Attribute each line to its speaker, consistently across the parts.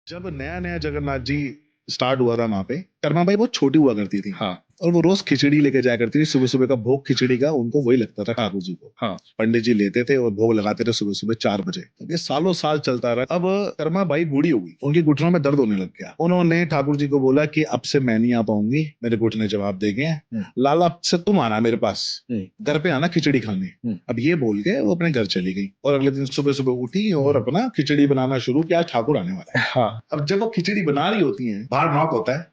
Speaker 1: जब नया नया जगन्नाथ जी स्टार्ट हुआ था वहां पे, कर्मा बाई बहुत छोटी हुआ करती थी।
Speaker 2: हाँ
Speaker 1: और वो रोज खिचड़ी लेके जाया करती थी। सुबह सुबह का भोग खिचड़ी का उनको वही लगता था ठाकुर जी को।
Speaker 2: हाँ
Speaker 1: पंडित जी लेते थे और भोग लगाते थे सुबह सुबह 4 बजे। अब ये सालों साल चलता रहा। अब कर्मा बाई बूढ़ी हो गई, उनकी घुटनों में दर्द होने लग गया। उन्होंने ठाकुर जी को बोला कि अब से मैं नहीं आ पाऊंगी, मेरे घुटने जवाब देंगे। लाला अब से तुम आना मेरे पास, घर पे आना खिचड़ी खाने। अब ये बोल के वो अपने घर चली गई और अगले दिन सुबह सुबह उठी और अपना खिचड़ी बनाना शुरू किया। ठाकुर आने वाला है।
Speaker 2: हाँ
Speaker 1: अब जब वो खिचड़ी बना रही होती है, बाहर नॉक होता है,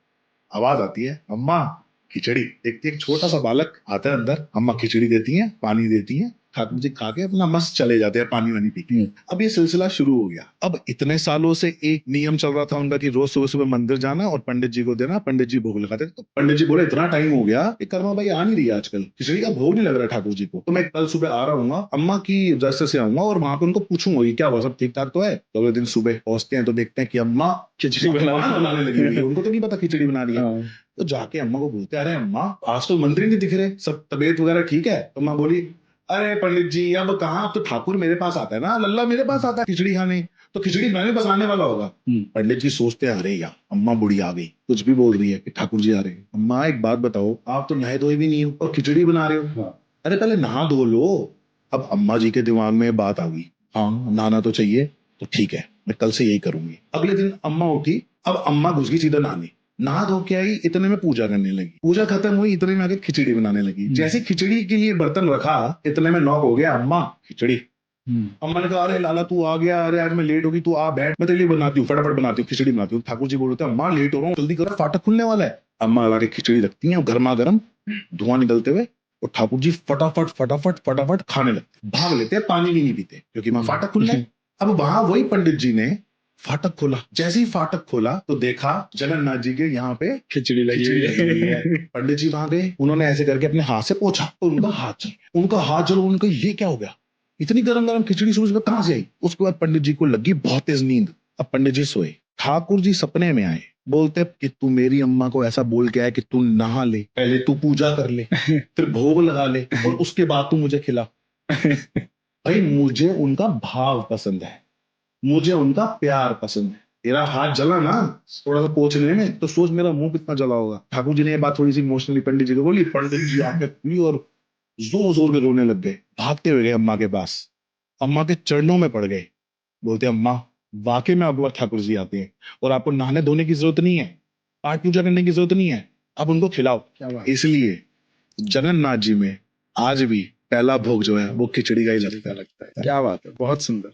Speaker 1: आवाज आती है, अम्मा खिचड़ी। देखती है एक छोटा सा बालक आता है अंदर, अम्मा खिचड़ी देती है, पानी देती है, ठाकुर जी खा के अपना मस्त चले जाते हैं पानी वानी पी के। अब ये सिलसिला शुरू हो गया। अब इतने सालों से एक नियम चल रहा था उनका कि रोज सुबह सुबह मंदिर जाना और पंडित जी को देना, पंडित जी भोग लगाते। तो पंडित जी बोले इतना टाइम हो गया कि कर्मा बाई आ नहीं रही है आजकल, खिचड़ी का भोग नहीं लग रहा ठाकुर जी को, तो मैं कल सुबह आ रहा हूँ, अम्मा की रस्ते से आऊंगा और वहां पे उनको पूछूंगा कि क्या हुआ, सब ठीक ठाक तो है। तो अगले दिन सुबह पहुंचते हैं तो देखते हैं कि अम्मा
Speaker 2: खिचड़ी
Speaker 1: बनाने लगी हुई है। उनको तो नहीं पता खिचड़ी बना रही है।
Speaker 2: हाँ
Speaker 1: तो जाके अम्मा को बोलते, अरे अम्मा आज तो मंदिर ही नहीं दिख रहे, सब तबीयत वगैरह ठीक है? तो अम्मा बोली, अरे पंडित जी अब कहाँ, अब तो ठाकुर मेरे पास आता है ना, लल्ला मेरे पास आता है खिचड़ी खाने, तो खिचड़ी मैं भी बनाने वाला होगा। पंडित जी सोचते हैं, अरे यार अम्मा बुढ़ी आ गई, कुछ भी बोल रही है कि ठाकुर जी आ रहे हैं। अम्मा एक बात बताओ, आप तो नहाए धोए भी नहीं हो और खिचड़ी बना रहे हो। अरे पहले नहा धो लो। अब अम्मा जी के दिमाग में बात आ गई, हाँ नहाना तो चाहिए, तो ठीक है मैं कल से यही करूंगी। अगले दिन अम्मा उठी, अब अम्मा घुस गई सीधा नहाने, नहा धो के आई, इतने में पूजा करने लगी, पूजा खत्म हुई, इतने में आके खिचड़ी बनाने लगी। जैसे खिचड़ी के लिए बर्तन रखा, इतने में नॉक हो गया, अम्मा खिचड़ी। अम्मा ने कहा, अरे लाला तू आ गया, अरे आज मैं लेट होगी, तू आ बैठ, मैं तेरे लिए बनाती हूँ, फटाफट बनाती हूँ, खिचड़ी बनाती हूँ। ठाकुर जी बोल रहे थे, अम्मा लेट हो रहा हूँ, जल्दी करो फाटक खुलने वाला है। अम्मा ला के खिचड़ी रखती है, गर्मा गर्म धुआं निकलते हुए, और ठाकुर जी फटाफट फटाफट फटाफट खाने लगते, भाग लेते हैं, पानी भी नहीं पीते क्योंकि वहां फाटक खुल रहा है। अब वहां वही पंडित जी ने फाटक खोला, जैसे ही फाटक खोला तो देखा जगन्नाथ जी के यहाँ पे
Speaker 2: खिचड़ी लगी
Speaker 1: हुई है। पंडित जी वहां गए, उन्होंने ऐसे करके अपने हाथ से पोंछा तो उनका हाथ जल, उनका ये क्या हो गया, इतनी गरम गरम खिचड़ी सुबह कहां से आई। उसके बाद पंडित जी को लगी बहुत तेज नींद। अब पंडित जी सोए, ठाकुर जी सपने में आए, बोलते कि तू मेरी अम्मा को ऐसा बोल के आया कि तू नहा ले, पहले तू पूजा कर ले, फिर भोग लगा ले और उसके बाद तू मुझे खिला। भाई मुझे उनका भाव पसंद है, मुझे उनका प्यार पसंद है। तेरा हाथ जला ना थोड़ा सा पोंछने में, तो सोच मेरा मुंह कितना जला होगा। ठाकुर जी ने ये बात थोड़ी सी इमोशनली पंडित जी को बोली, पंडित जी आके पी और जोर जोर में रोने लग गए, भागते हुए गए अम्मा के पास, अम्मा के चरणों में पड़ गए, बोलते अम्मा वाकई में अब ठाकुर जी आते हैं और आपको नहाने धोने की जरूरत नहीं है, पाठ पूजा करने की जरूरत नहीं है, आप उनको खिलाओ। इसलिए जगन्नाथ जी में आज भी पहला भोग जो है वो खिचड़ी का ही लगता है।
Speaker 2: क्या बात है, बहुत सुंदर।